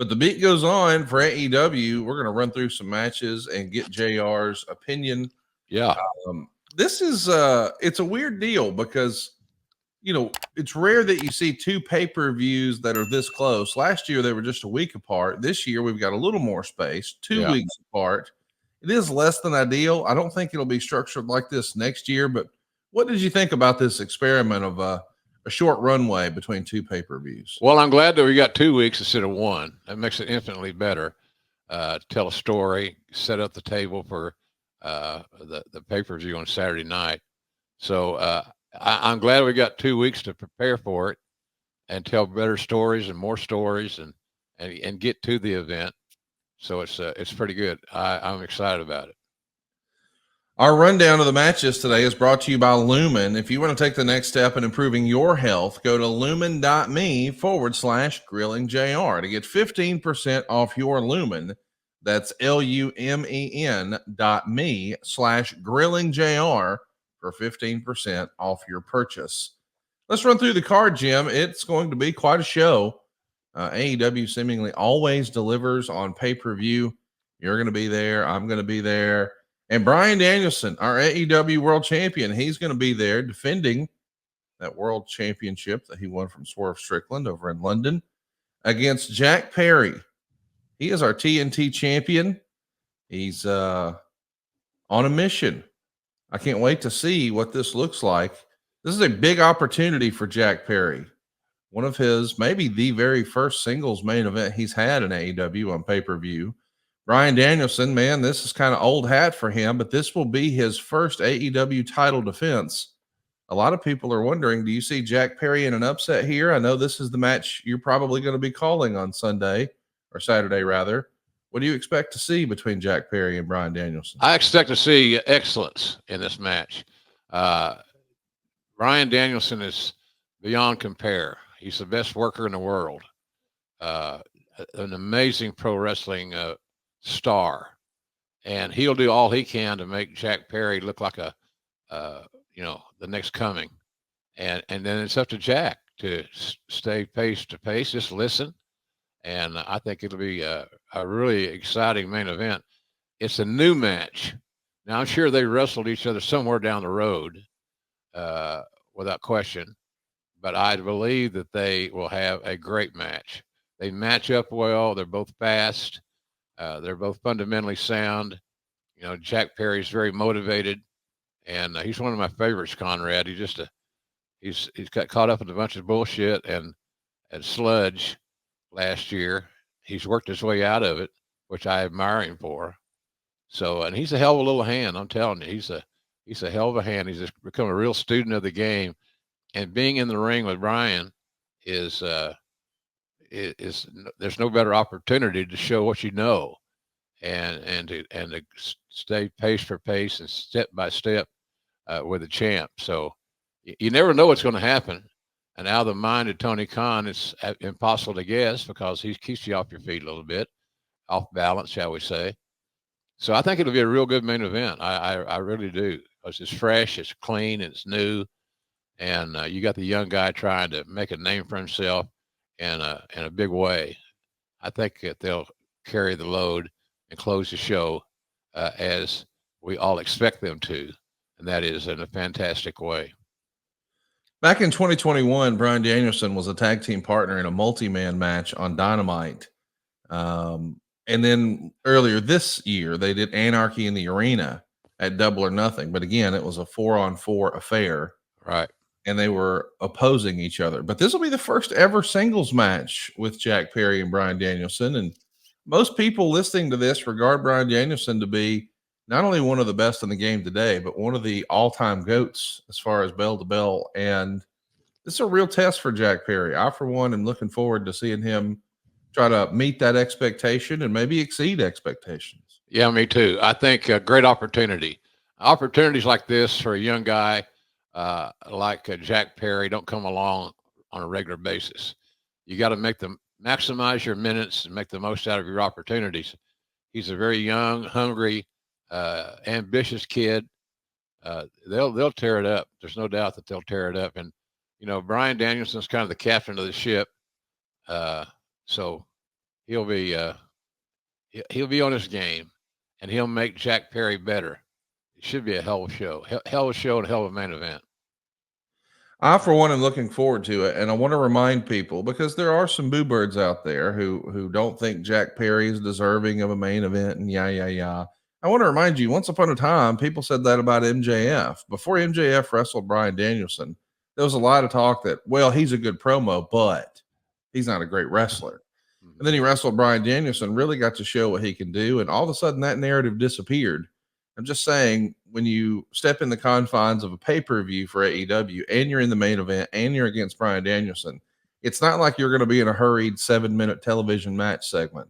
But the beat goes on for AEW. We're going to run through some matches and get JR's opinion. Yeah. This is it's a weird deal because it's rare that you see two pay-per-views that are this close. Last year they were just a week apart. This year we've got a little more space, 2 weeks apart. It is less than ideal. I don't think it'll be structured like this next year, but what did you think about this experiment of a short runway between two pay-per-views? Well, I'm glad that we got 2 weeks instead of one. That makes it infinitely better. Tell a story, set up the table for the pay-per-view on Saturday night. So I'm glad we got 2 weeks to prepare for it and tell better stories and more stories and get to the event. So it's pretty good. I'm excited about it. Our rundown of the matches today is brought to you by Lumen. If you want to take the next step in improving your health, go to lumen.me/grillingjr to get 15% off your Lumen. That's lumen.me/grillingjr for 15% off your purchase. Let's run through the card, Jim. It's going to be quite a show. AEW seemingly always delivers on pay-per-view. You're going to be there. I'm going to be there. And Bryan Danielson, our AEW world champion, he's going to be there defending that world championship that he won from Swerve Strickland over in London against Jack Perry. He is our TNT champion. He's on a mission. I can't wait to see what this looks like. This is a big opportunity for Jack Perry. One of his, maybe the very first singles main event he's had in AEW on pay-per-view. Bryan Danielson, man, this is kind of old hat for him, but this will be his first AEW title defense. A lot of people are wondering, do you see Jack Perry in an upset here? I know this is the match you're probably going to be calling on Sunday or Saturday, rather. What do you expect to see between Jack Perry and Bryan Danielson? I expect to see excellence in this match. Bryan Danielson is beyond compare. He's the best worker in the world. An amazing pro wrestling star, and he'll do all he can to make Jack Perry look like the next coming. And then it's up to Jack to stay pace to pace, just listen. And I think it'll be a really exciting main event. It's a new match. Now, I'm sure they wrestled each other somewhere down the road, without question. But I believe that they will have a great match. They match up well. They're both fast. They're both fundamentally sound. Jack Perry's very motivated, and he's one of my favorites, Conrad. He's got caught up in a bunch of bullshit and sludge last year. He's worked his way out of it, which I admire him for. So, and he's a hell of a little hand. I'm telling you, he's a hell of a hand. He's just become a real student of the game, and being in the ring with Bryan is there's no better opportunity to show what you know, and to stay pace for pace and step by step with the champ. So you never know what's going to happen. And out of the mind of Tony Khan, it's impossible to guess because he keeps you off your feet a little bit, off balance, shall we say. So I think it'll be a real good main event. I really do, because it's fresh, it's clean, it's new, and you got the young guy trying to make a name for himself in a big way. I think that they'll carry the load and close the show as we all expect them to, and that is in a fantastic way. Back in 2021, Bryan Danielson was a tag team partner in a multi-man match on Dynamite. And then earlier this year, they did Anarchy in the Arena at Double or Nothing. But again, it was a 4-on-4 affair. Right. And they were opposing each other. But this will be the first ever singles match with Jack Perry and Bryan Danielson. And most people listening to this regard Bryan Danielson to be not only one of the best in the game today, but one of the all-time GOATs as far as bell to bell. And this is a real test for Jack Perry. I, for one, am looking forward to seeing him try to meet that expectation and maybe exceed expectations. Yeah, me too. I think a great opportunity. Opportunities like this for a young guy like Jack Perry don't come along on a regular basis. You got to maximize your minutes and make the most out of your opportunities. He's a very young, hungry, ambitious kid. They'll tear it up. There's no doubt that they'll tear it up. And Bryan Danielson's kind of the captain of the ship. So he'll be he'll be on his game, and he'll make Jack Perry better. It should be a hell of a show, hell of a show, and hell of a main event. I, for one, am looking forward to it, and I want to remind people because there are some boo birds out there who don't think Jack Perry is deserving of a main event, and yeah. I want to remind you, once upon a time, people said that about MJF. Before MJF wrestled Bryan Danielson, there was a lot of talk that, well, he's a good promo, but he's not a great wrestler. And then he wrestled Bryan Danielson, really got to show what he can do, and all of a sudden that narrative disappeared. I'm just saying, when you step in the confines of a pay-per-view for AEW and you're in the main event and you're against Bryan Danielson, it's not like you're going to be in a hurried 7-minute television match segment.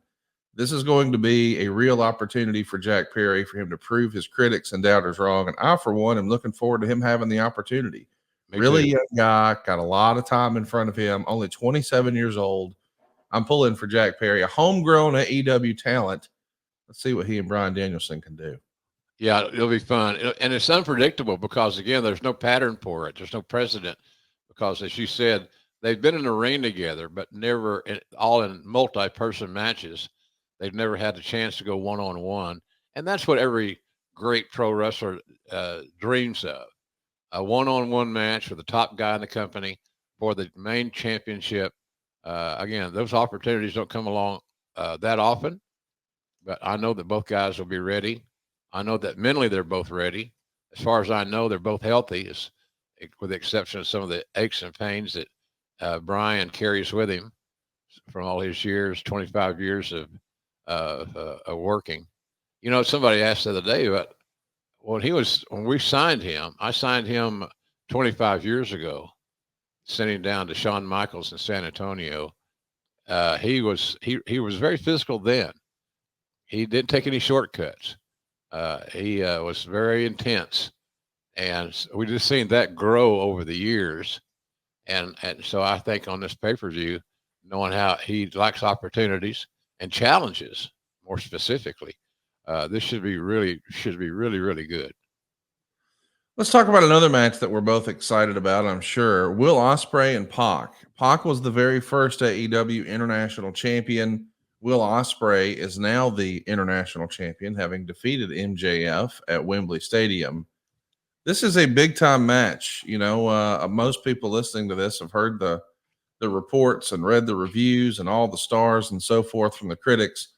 This is going to be a real opportunity for Jack Perry for him to prove his critics and doubters wrong. And I, for one, am looking forward to him having the opportunity. Really young guy, got a lot of time in front of him, only 27 years old. I'm pulling for Jack Perry, a homegrown AEW talent. Let's see what he and Bryan Danielson can do. Yeah, it'll be fun. And it's unpredictable because, again, there's no pattern for it. There's no precedent because, as you said, they've been in the ring together, but never all in multi-person matches. They've never had the chance to go one-on-one. And that's what every great pro wrestler dreams of, a one-on-one match with the top guy in the company for the main championship. Again, those opportunities don't come along that often, but I know that both guys will be ready. I know that mentally they're both ready. As far as I know, they're both healthy, with the exception of some of the aches and pains that Bryan carries with him from all his years, 25 years of working. You know, somebody asked the other day about when we signed him. I signed him 25 years ago, sending down to Shawn Michaels in San Antonio. He was very physical then. He didn't take any shortcuts. He was very intense, and we just seen that grow over the years. And so I think on this pay-per-view, knowing how he likes opportunities and challenges more specifically, this should be really, really good. Let's talk about another match that we're both excited about, I'm sure. Will Ospreay and Pac. Pac was the very first AEW International Champion. Will Ospreay is now the International Champion, having defeated MJF at Wembley Stadium. This is a big-time match. You know, most people listening to this have heard the reports and read the reviews and all the stars and so forth from the critics.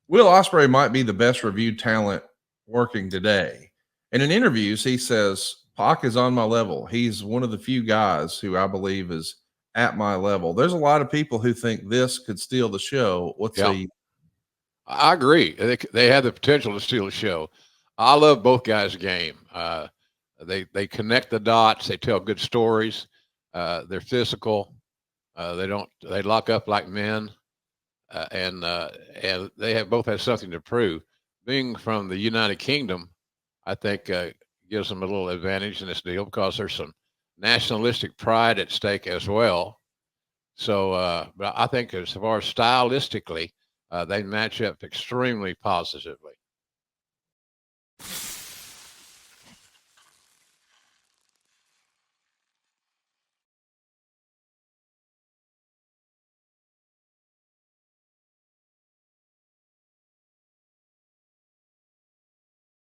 Will Ospreay might be the best reviewed talent working today. And in interviews, he says, Pac is on my level. He's one of the few guys who I believe is at my level. There's a lot of people who think this could steal the show. I agree. They have the potential to steal the show. I love both guys' game. They connect the dots. They tell good stories. They're physical. They lock up like men. And they both have something to prove. Being from the United Kingdom, I think gives them a little advantage in this deal because there's some nationalistic pride at stake as well. So, but I think as far as stylistically, they match up extremely positively.